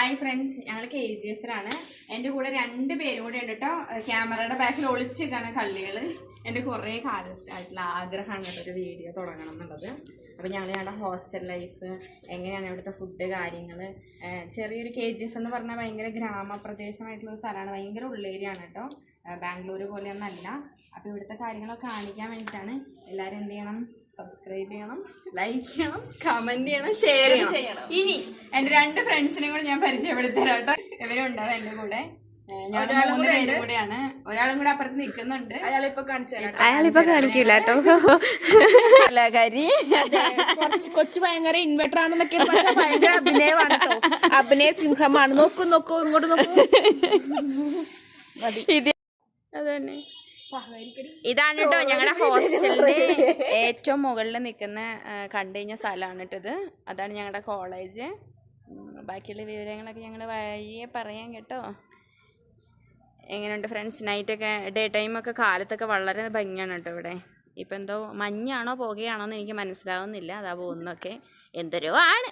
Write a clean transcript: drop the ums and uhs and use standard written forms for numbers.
Hi friends, ഞങ്ങൾ KGF-ലാണ്. എൻ്റെ കൂടെ 2 പേരും കൂടെ ഉണ്ട് കേട്ടോ. ക്യാമറയുടെ ബാക്കിൽ ഒളിച്ചിരിക്കുകയാണ് കള്ളികൾ. എൻ്റെ കുറേ കാലത്തായിട്ടുള്ള ആഗ്രഹമാണ് ഒരു വീഡിയോ തുടങ്ങണം എന്നുള്ളത്. അപ്പോൾ ഞങ്ങളുടെ ഹോസ്റ്റൽ ലൈഫ് എങ്ങനെയാണ്, ഇവിടുത്തെ ഫുഡ് കാര്യങ്ങൾ, ചെറിയൊരു KGF എന്ന് പറഞ്ഞാൽ ഭയങ്കര ഗ്രാമപ്രദേശമായിട്ടുള്ള സ്ഥലമാണ്, ഭയങ്കര ഉള്ളേരിയാണ് കേട്ടോ. ബാംഗ്ലൂർ പോലെയൊന്നല്ല. അപ്പോൾ ഇവിടുത്തെ കാര്യങ്ങളൊക്കെ കാണിക്കാൻ വേണ്ടിയിട്ടാണ്. എല്ലാവരും എന്ത് ചെയ്യണം? സബ്സ്ക്രൈബ് ചെയ്യണം, ലൈക്ക് ചെയ്യണം, കമൻറ്റ് ചെയ്യണം, ഷെയർ ചെയ്യണം. ഇനി എൻ്റെ 2 ഫ്രണ്ട്സിനെ കൂടെ ഞാൻ പരിചയപ്പെടുത്തരാം കേട്ടോ. ഇവരുണ്ടാവും എൻ്റെ കൂടെ. ഞാൻ 3 പേരും കൂടെയാണ്. ഒരാളും കൂടെ അപ്പുറത്ത് നിൽക്കുന്നുണ്ട്. അയാളിപ്പോ കാണിക്കില്ല കേട്ടോ. കലാകാരി കൊച്ചു ഭയങ്കര ഇൻവെർട്ടർ ആണെന്നൊക്കെ, പക്ഷെ ഭയങ്കര അഭിനയമാണ് കേട്ടോ. അഭിനയ സിംഹമാണ്. നോക്കൂ ഇങ്ങോട്ട് നോക്കൂ. അതന്നെ ഇതാണ് കേട്ടോ ഞങ്ങളുടെ ഹോസ്റ്റലിന്റെ ഏറ്റവും മുകളിൽ നിൽക്കുന്ന കണ്ടു കഴിഞ്ഞ സ്ഥലമാണ് കേട്ടത്. അതാണ് ഞങ്ങളുടെ കോളേജ്. ബാക്കിയുള്ള വിവരങ്ങളൊക്കെ ഞങ്ങൾ വഴിയെ പറയാം കേട്ടോ. എങ്ങനെയുണ്ട് ഫ്രണ്ട്സ്? നൈറ്റൊക്കെ ഡേ ടൈമൊക്കെ കാലത്തൊക്കെ വളരെ ഭംഗിയാണ് കേട്ടോ ഇവിടെ. ഇപ്പം എന്തോ മഞ്ഞാണോ പുകയാണോ എന്ന് എനിക്ക് മനസ്സിലാവുന്നില്ല. അതാ പോകുന്നതൊക്കെ എന്തോരോ ആണ്.